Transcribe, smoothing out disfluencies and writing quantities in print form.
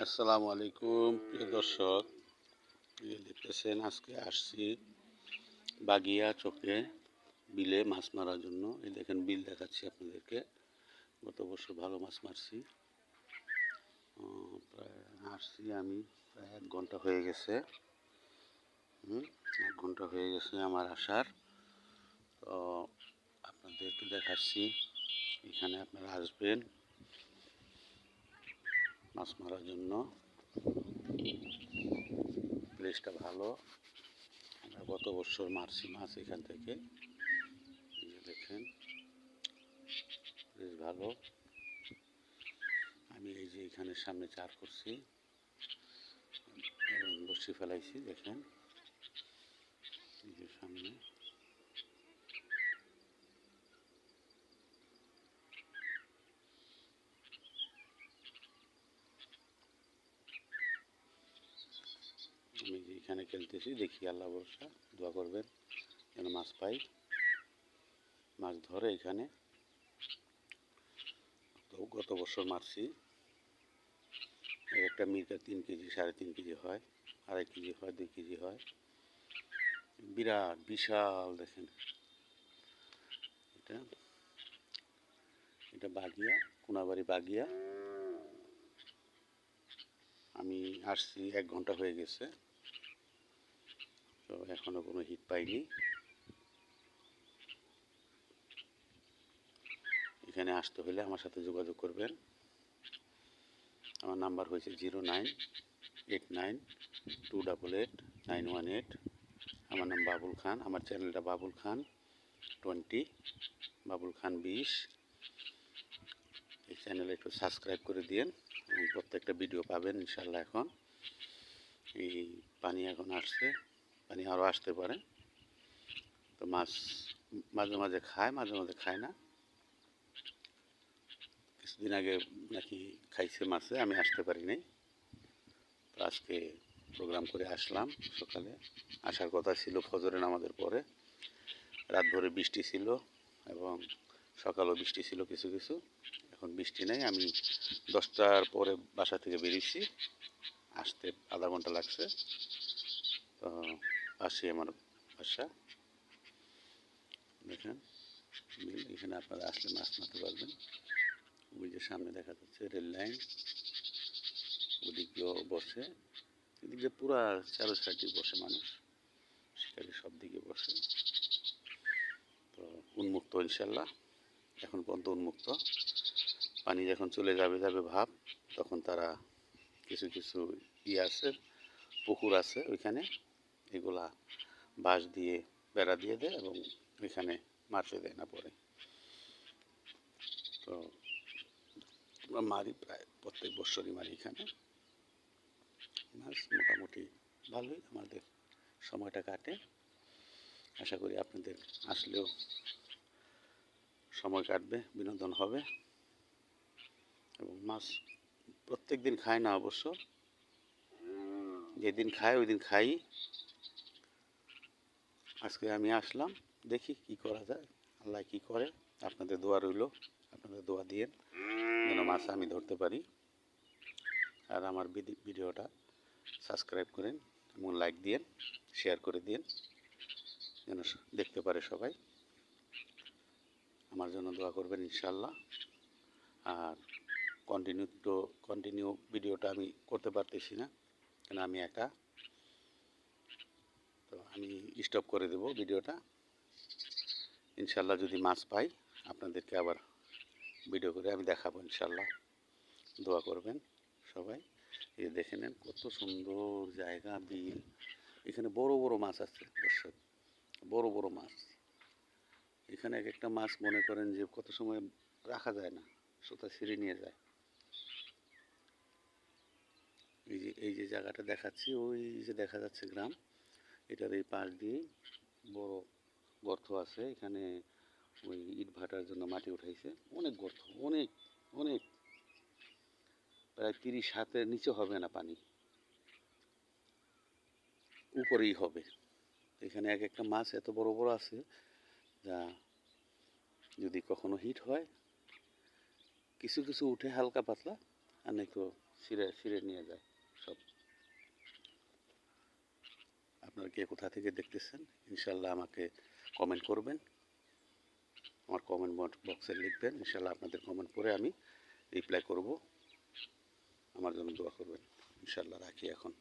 আসসালামু আলাইকুম প্রিয় দর্শক, দেখতেছেন আজকে আসছি বাগিয়া চকে বিলে মাছ মারার জন্য। এই দেখেন বিল দেখাচ্ছি আপনাদেরকে। গত বছর ভালো মাছ মারছি। প্রায় আসছি আমি, প্রায় 1 ঘন্টা হয়ে গেছে। 1 ঘন্টা হয়ে গেছে আমার আসার। তো আপনাদেরকে দেখাচ্ছি, এখানে আপনারা আসবেন মাছ মারার জন্য। প্লেসটা ভালো, আমরা গত বছর মারছি মাছ এখান থেকে। দেখেন বেশ ভালো। আমি এই যে এখানে সামনে চার করছি এবং বসি ফেলাইছি, দেখেন এই যে সামনে। আমি যে এখানে খেলতেছি, দেখি আল্লাহ ভরসা, দোয়া করবেন যেন মাছ পাই, মাছ ধরে এখানে। তো গত বছর মারছি, একটা মির্কা 3 কেজি 3.5 কেজি হয়, 2.5 কেজি হয়, 2 কেজি হয়। বিরাট বিশাল, দেখেন এটা এটা বাগিয়া, কোনাবাড়ি বাগিয়া। আমি আসছি 1 ঘন্টা হয়ে গেছে, তো এখনো কোনো হিট পাইনি। এখানে আসতে হলে আমার সাথে যোগাযোগ করবেন। আমার নাম্বার হয়েছে 0989288918। আমার নাম বাবুল খান, আমার চ্যানেলটা বাবুল খান 20, বাবুল খান 20। এই চ্যানেলে একটু সাবস্ক্রাইব করে দিন এবং প্রত্যেকটা ভিডিও পাবেন ইনশাল্লাহ। এখন এই পানি এখন আসছে, পানি আরও আসতে পারে। তো মাছ মাঝে মাঝে খায়, মাঝে মাঝে খায় না। কিছুদিন আগে নাকি খাইছে মাছে, আমি আসতে পারি নাই। তো আজকে প্রোগ্রাম করে আসলাম। সকালে আসার কথা ছিল ফজরের নামাজের পরে, রাত ভরে বৃষ্টি ছিল এবং সকালেও বৃষ্টি ছিল কিছু কিছু। এখন বৃষ্টি নেই। আমি 10টার পরে বাসা থেকে বেরিয়েছি, আসতে আধা ঘন্টা লাগছে। তো আসি আমার বাসা। দেখেন বিল, এখানে আপনারা আসলে মাছ মারতে পারবেন। ওই যে সামনে দেখা যাচ্ছে রেল লাইন, ওদিকেও বসে, এদিকে পুরা 4 সাইডে বসে মানুষ, শিকারি সব দিকে বসে। তো উন্মুক্ত ইনশাল্লাহ, এখন পর্যন্ত উন্মুক্ত। পানি যখন চলে যাবে যাবে ভাব, তখন তারা কিছু কিছু আছে, পুকুর আছে ওইখানে, এগুলা বাঁশ দিয়ে বেড়া দিয়ে দেয় এবং ওইখানে মারতে দেয় না পরে। তো আমরা মারি, প্রায় প্রত্যেক বছরই মারি এখানে মাছ। মোটামুটি ভালোই আমাদের সময়টা কাটে। আশা করি আপনাদের আসলেও সময় কাটবে, বিনোদন হবে। এবং মাছ প্রত্যেক দিন খায় না অবশ্য, যেদিন খায় ওই দিন খাই। আজকে আমি আসলাম, দেখি কি করা যায়, আল্লাহ কি করে। আপনাদের দোয়া রইল, আপনাদের দোয়া দিয়েন যেন মাছ আমি ধরতে পারি। আর আমার ভিডিওটা সাবস্ক্রাইব করেন এবং লাইক দিয়েন, শেয়ার করে দিন যেন দেখতে পারে সবাই। আমার জন্য দোয়া করবেন ইনশাল্লাহ। আর কন্টিনিউ ভিডিওটা আমি করতে পারতেছি না, কেন আমি একা। তো আমি স্টপ করে দেব ভিডিওটা। ইনশাল্লাহ যদি মাছ পাই আপনাদেরকে আবার ভিডিও করে আমি দেখাবো ইনশাল্লাহ। দোয়া করবেন সবাই। এই দেখে নেন কত সুন্দর জায়গা, বিল। এখানে বড় বড় মাছ আছে দর্শক, বড় বড় মাছ। এখানে এক একটা মাছ মনে করেন যে কত সময় রাখা যায় না, সুতা ছিঁড়ে নিয়ে যায়। এই যে জায়গাটা দেখাচ্ছি, ওই যে দেখা যাচ্ছে গ্রাম, এটার এই পাশ দিয়ে বড় গর্ত আছে। এখানে ওই ইট ভাটার জন্য মাটি উঠাইছে, অনেক গর্ত, অনেক অনেক, প্রায় 30 হাতের নিচে হবে না পানি, উপরেই হবে। এখানে এক একটা মাছ এত বড় বড় আছে যা যদি কখনো হিট হয়, কিছু কিছু উঠে হালকা পাতলা, আর নয়তো ছিঁড়ে ছিঁড়ে নিয়ে যায় সব। আপনারা কে কোথা থেকে দেখতেছেন ইনশাল্লাহ আমাকে কমেন্ট করবেন, আমার কমেন্ট বক্সে লিখবেন, ইনশাল্লাহ আপনাদের কমেন্ট পড়ে আমি রিপ্লাই করব। আমার জন্য দোয়া করবেন। ইনশাল্লাহ রাখি এখন।